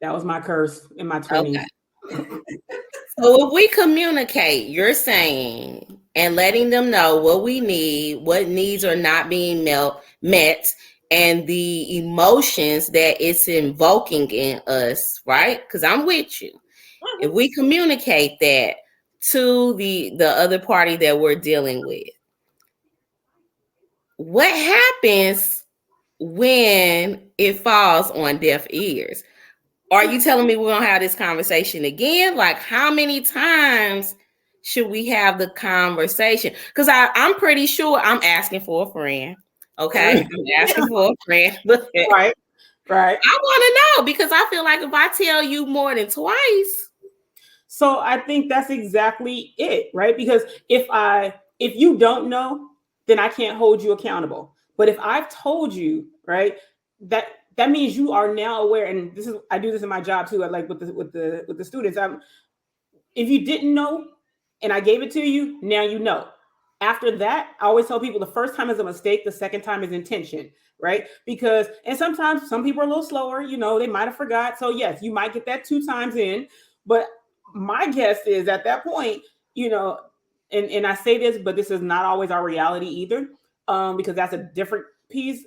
That was my curse in my 20s. Okay. So if we communicate, you're saying, and letting them know what we need, what needs are not being met, and the emotions that it's invoking in us, right? Because I'm with you. If we communicate that to the other party that we're dealing with, what happens when it falls on deaf ears? Are you telling me we're gonna have this conversation again? Like, how many times should we have the conversation? Because I'm pretty sure I'm asking for a friend. Okay, I'm asking for a friend. Right, right. I want to know, because I feel like if I tell you more than twice. So I think that's exactly it, right? Because if you don't know, then I can't hold you accountable. But if I've told you, right, that that means you are now aware. And this is, I do this in my job too. I like with the students. If you didn't know and I gave it to you, now you know. After that, I always tell people the first time is a mistake, the second time is intention, right? Because, and sometimes some people are a little slower, they might have forgot. So, yes, you might get that 2 times in. But my guess is at that point, and I say this, but this is not always our reality either, because that's a different piece.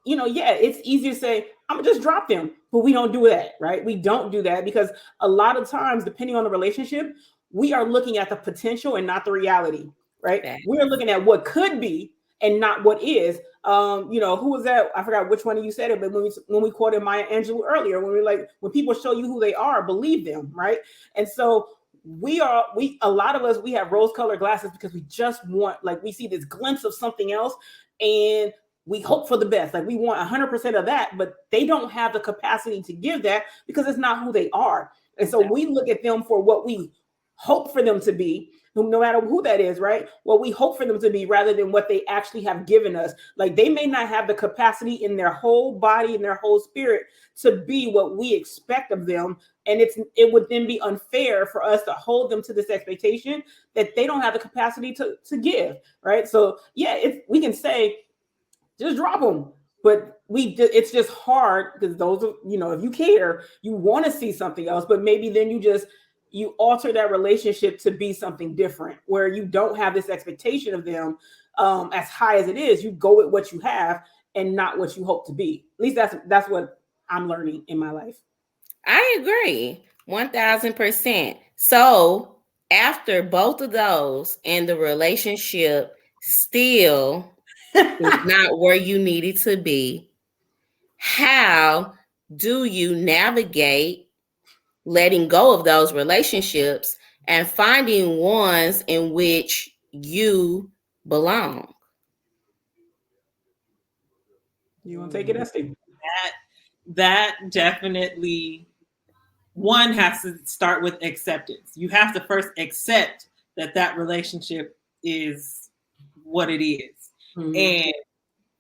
Yeah, it's easy to say, I'm gonna just drop them, but we don't do that, right? We don't do that because a lot of times, depending on the relationship, we are looking at the potential and not the reality, right? Okay. We're looking at what could be and not what is. Who was that? I forgot which one of you said it, but when we quoted Maya Angelou earlier, when we're like, when people show you who they are, believe them, right? And so a lot of us, we have rose-colored glasses because we just want, like, we see this glimpse of something else, and we hope for the best. Like, we want 100% of that, but they don't have the capacity to give that because it's not who they are. And so we look at them for what we hope for them to be, no matter who that is, right? What we hope for them to be rather than what they actually have given us. Like, they may not have the capacity in their whole body and their whole spirit to be what we expect of them. And it would then be unfair for us to hold them to this expectation that they don't have the capacity to give, right? So yeah, we can say, just drop them. But it's just hard because those are, if you care, you want to see something else, but maybe then you alter that relationship to be something different where you don't have this expectation of them as high as it is. You go with what you have and not what you hope to be. At least that's what I'm learning in my life. I agree 1000%. So after both of those and the relationship still is not where you need it to be, how do you navigate letting go of those relationships and finding ones in which you belong? You want to take it, Estee? That definitely, one has to start with acceptance. You have to first accept that relationship is what it is. Mm-hmm. And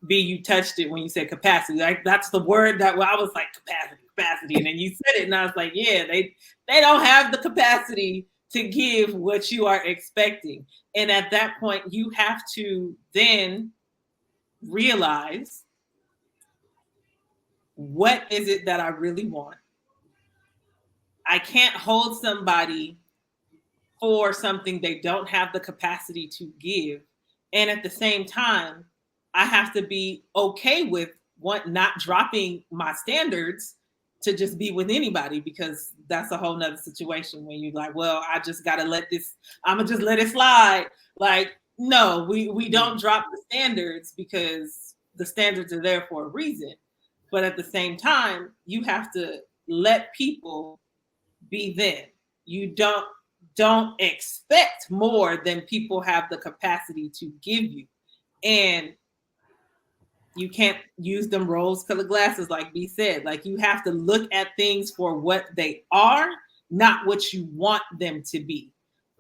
B, you touched it when you said capacity. Like, that's the word that I was like, capacity. And then you said it and I was like, yeah, they don't have the capacity to give what you are expecting. And at that point, you have to then realize, what is it that I really want? I can't hold somebody for something they don't have the capacity to give. And at the same time, I have to be okay with not dropping my standards to just be with anybody, because that's a whole nother situation when you're like, well, I just got to I'm going to just let it slide. Like, no, we don't drop the standards because the standards are there for a reason. But at the same time, you have to let people be them. You don't expect more than people have the capacity to give you. And you can't use them rose-colored glasses, like B said. Like, you have to look at things for what they are, not what you want them to be.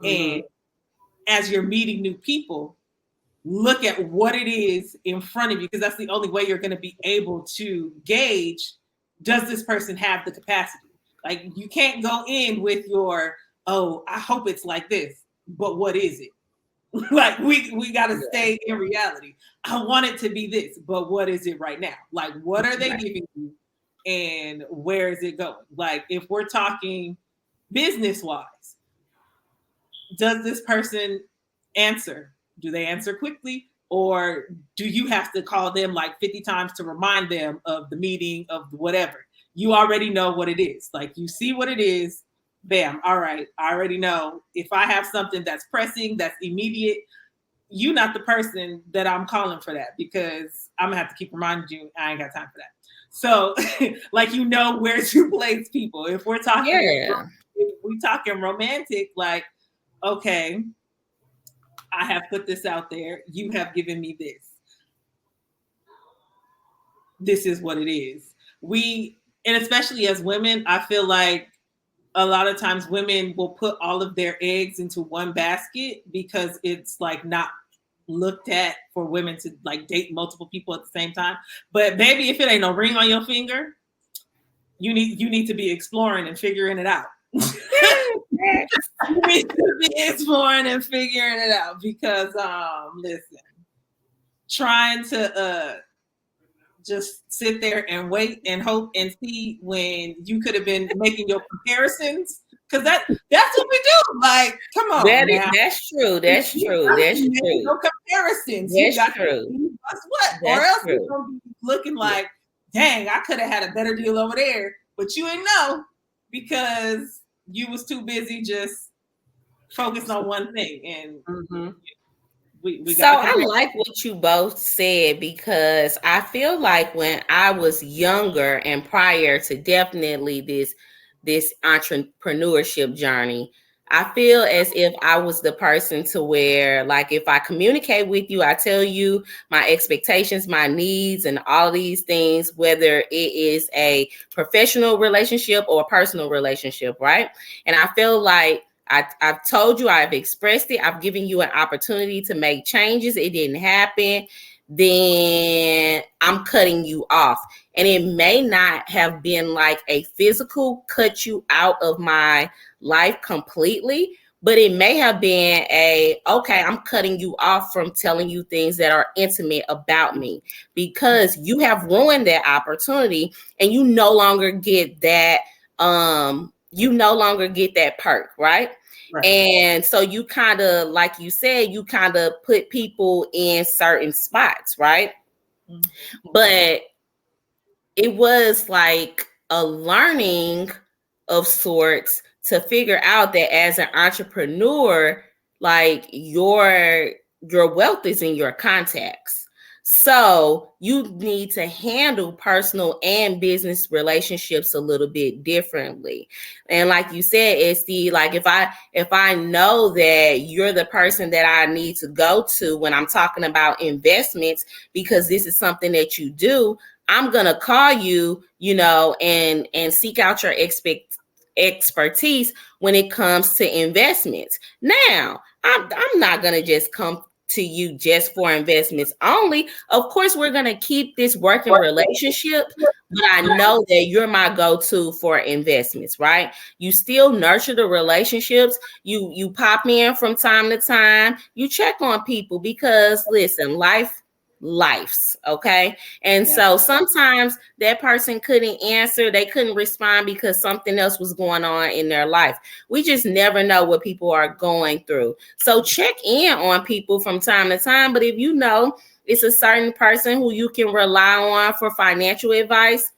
Mm-hmm. And as you're meeting new people, look at what it is in front of you, because that's the only way you're going to be able to gauge, does this person have the capacity? Like, you can't go in with your, oh, I hope it's like this, but what is it? Like, we got to stay in reality. I want it to be this, but what is it right now? Like, what are they giving you? and where is it going? Like, if we're talking business wise, does this person answer? Do they answer quickly? Or do you have to call them like 50 times to remind them of the meeting, of whatever? You already know what it is. Like, you see what it is. Bam. All right. I already know if I have something that's pressing, that's immediate, you not the person that I'm calling for that, because I'm gonna have to keep reminding you I ain't got time for that. So like, you know where to place people. If we're talking, if we talking romantic, like, okay, I have put this out there. You have given me this. This is what it is. And especially as women, I feel like a lot of times women will put all of their eggs into one basket because it's like not looked at for women to like date multiple people at the same time. But baby, if it ain't no ring on your finger, you need to be exploring and figuring it out. You need to be exploring and figuring it out, because listen, trying to just sit there and wait and hope and see when you could have been making your comparisons, because that's what we do. Like, come on, that's true. That's true. That's true. No comparisons. That's you got true. That's what, that's or else true. you're gonna be looking like, dang, I could have had a better deal over there, but you didn't know because you was too busy just focused on one thing. And we so I like what you both said, because I feel like when I was younger and prior to definitely this entrepreneurship journey, I feel as if I was the person to where, like, if I communicate with you, I tell you my expectations, my needs, and all these things, whether it is a professional relationship or a personal relationship, right? And I feel like I've told you, I've expressed it, I've given you an opportunity to make changes. It didn't happen. Then I'm cutting you off. And it may not have been like a physical cut you out of my life completely, but it may have been okay, I'm cutting you off from telling you things that are intimate about me, because you have ruined that opportunity and you no longer get that perk, right? And so you kind of, like you said, you kind of put people in certain spots, right? But it was like a learning of sorts to figure out that as an entrepreneur, like your wealth is in your contacts. So you need to handle personal and business relationships a little bit differently. And like you said, Estee, like if I know that you're the person that I need to go to when I'm talking about investments, because this is something that you do, I'm going to call you, and seek out your expertise when it comes to investments. Now, I'm not going to just come to you just for investments only. Of course, we're going to keep this working relationship, but I know that you're my go-to for investments, right? You still nurture the relationships. You pop in from time to time. You check on people because, listen, life's okay. And so sometimes that person couldn't answer, they couldn't respond because something else was going on in their life. We just never know what people are going through. So check in on people from time to time. But if you know it's a certain person who you can rely on for financial advice,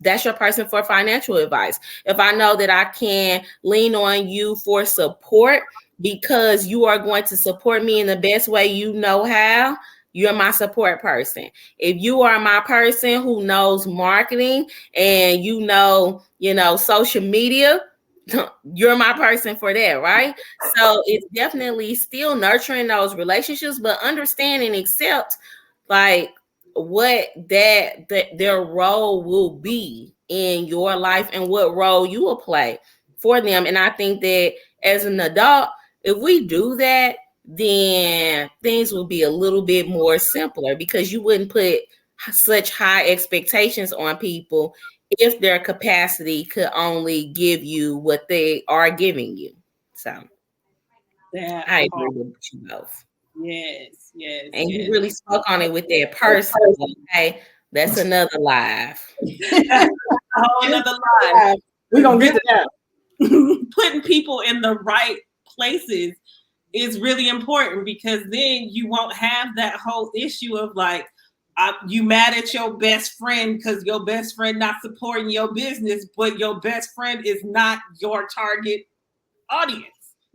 that's your person for financial advice. If I know that I can lean on you for support because you are going to support me in the best way you know how, you're my support person. If you are my person who knows marketing and social media, you're my person for that, right? So it's definitely still nurturing those relationships, but understand and accept like what their role will be in your life and what role you will play for them. And I think that as an adult, if we do that, then things will be a little bit more simpler, because you wouldn't put such high expectations on people if their capacity could only give you what they are giving you. So I agree with you both. Yes. And you really spoke on it with that person. Okay, that's another live. a whole nother line. We're gonna get to that. Putting people in the right places is really important, because then you won't have that whole issue of like, you mad at your best friend because your best friend not supporting your business, but your best friend is not your target audience.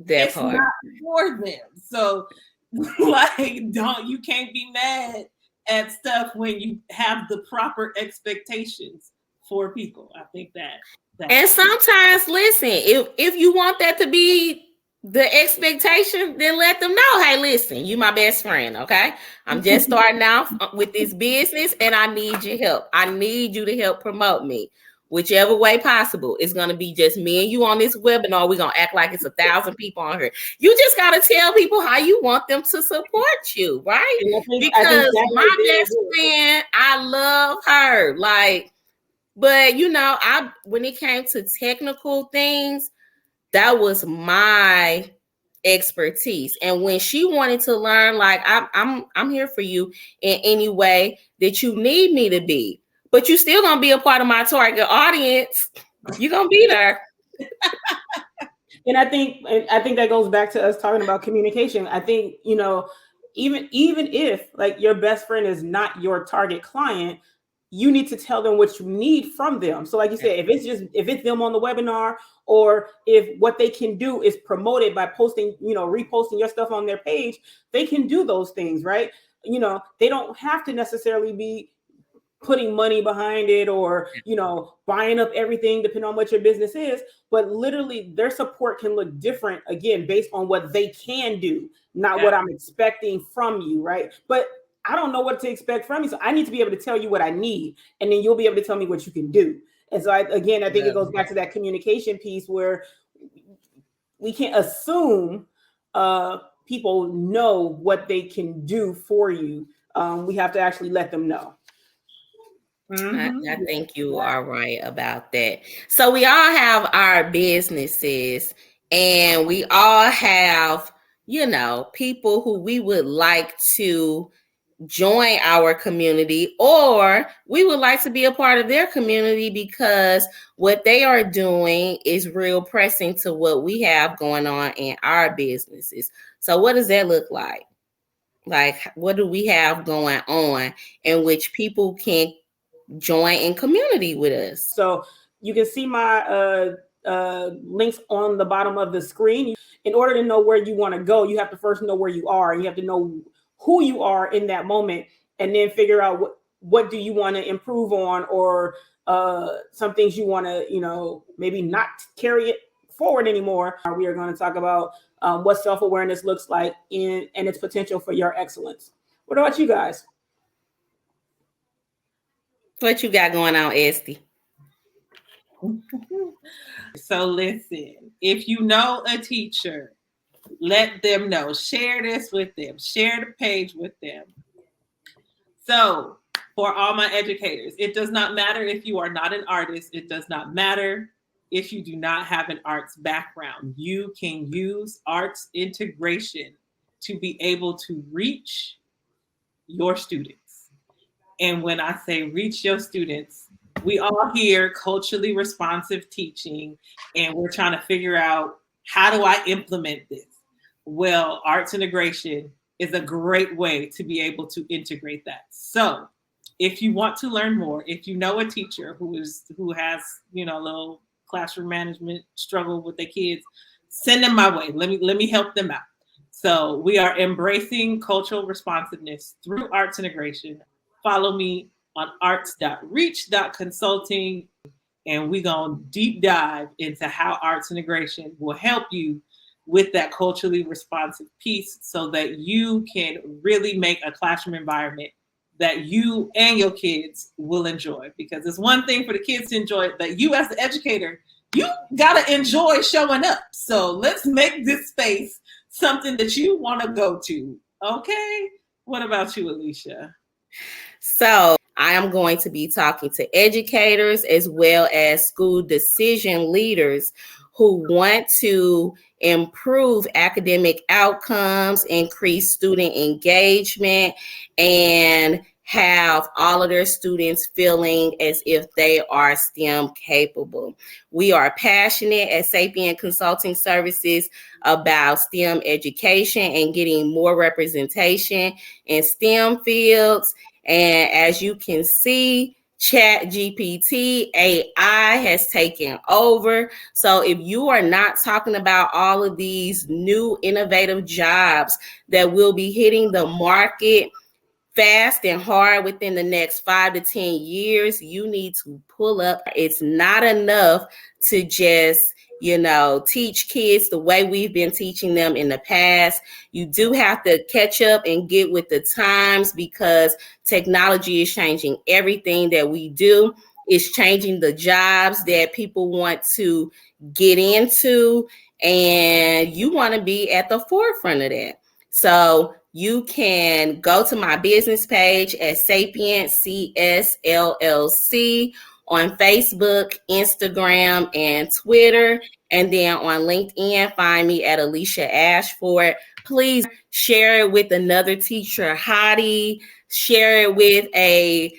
It's not for them. So like, you can't be mad at stuff when you have the proper expectations for people. I think that. And sometimes, listen, if you want that to be the expectation, then let them know, hey, listen, you my best friend, okay? I'm just starting out with this business and I need your help. I need you to help promote me. Whichever way possible. It's going to be just me and you on this webinar. We're going to act like it's 1,000 people on here. You just got to tell people how you want them to support you, right? Because my best friend, I love her. Like, but you know, when it came to technical things, that was my expertise. And when she wanted to learn, like, I'm here for you in any way that you need me to be. But you still gonna be a part of my target audience. You're gonna be there. And I think that goes back to us talking about communication. I think, you know, even if like your best friend is not your target client, you need to tell them what you need from them. So like you said, if it's them on the webinar, or if what they can do is promote it by posting, you know, reposting your stuff on their page, they can do those things, right? You know, they don't have to necessarily be putting money behind it, or, you know, buying up everything, depending on what your business is. But literally their support can look different, again, based on what they can do, not what I'm expecting from you, right? But I don't know what to expect from you, so I need to be able to tell you what I need, and then you'll be able to tell me what you can do. And so I think it goes back to that communication piece, where we can't assume people know what they can do for you. We have to actually let them know. I think you are right about that. So we all have our businesses, and we all have, you know, people who we would like to join our community, or we would like to be a part of their community because what they are doing is real pressing to what we have going on in our businesses. So what does that look like? Like, what do we have going on in which people can join in community with us? So you can see my links on the bottom of the screen. In order to know where you want to go, you have to first know where you are, and you have to know who you are in that moment, and then figure out what do you want to improve on, or some things you want to, you know, maybe not carry it forward anymore. We are going to talk about what self-awareness looks like and its potential for your excellence. What about you guys? What you got going on, Estee? So listen, if you know a teacher, let them know. Share this with them. Share the page with them. So for all my educators, it does not matter if you are not an artist. It does not matter if you do not have an arts background. You can use arts integration to be able to reach your students. And when I say reach your students, we all hear culturally responsive teaching, and we're trying to figure out, how do I implement this? Well, arts integration is a great way to be able to integrate that. So if you want to learn more, if you know a teacher who has, you know, a little classroom management struggle with their kids, send them my way. Let me help them out. So we are embracing cultural responsiveness through arts integration. Follow me on arts.reach.consulting, and we're going to deep dive into how arts integration will help you with that culturally responsive piece, so that you can really make a classroom environment that you and your kids will enjoy. Because it's one thing for the kids to enjoy it, but you as the educator, you got to enjoy showing up. So let's make this space something that you want to go to. Okay? What about you, Alicia? So I am going to be talking to educators as well as school decision leaders who want to improve academic outcomes, increase student engagement, and have all of their students feeling as if they are STEM capable. We are passionate at Sapient Consulting Services about STEM education and getting more representation in STEM fields. And as you can see, Chat GPT AI has taken over. So if you are not talking about all of these new innovative jobs that will be hitting the market fast and hard within the next 5 to 10 years, you need to pull up. It's not enough to just, teach kids the way we've been teaching them in the past. You do have to catch up and get with the times because technology is changing everything that we do. It's changing the jobs that people want to get into, and you want to be at the forefront of that. So you can go to my business page at Sapient CS LLC on Facebook, Instagram, and Twitter. And then on LinkedIn, find me at Alicia Ashford. Please share it with another teacher, hottie. Share it with a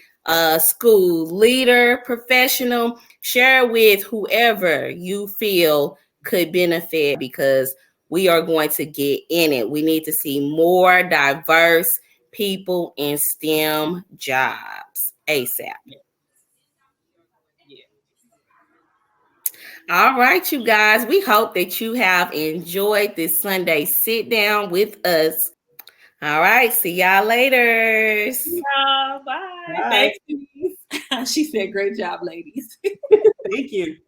school leader, professional. Share it with whoever you feel could benefit, because we are going to get in it. We need to see more diverse people in STEM jobs ASAP. All right, you guys. We hope that you have enjoyed this Sunday sit down with us. All right. See y'all later. Yeah, bye. Bye. Thanks. She said, great job, ladies. Thank you.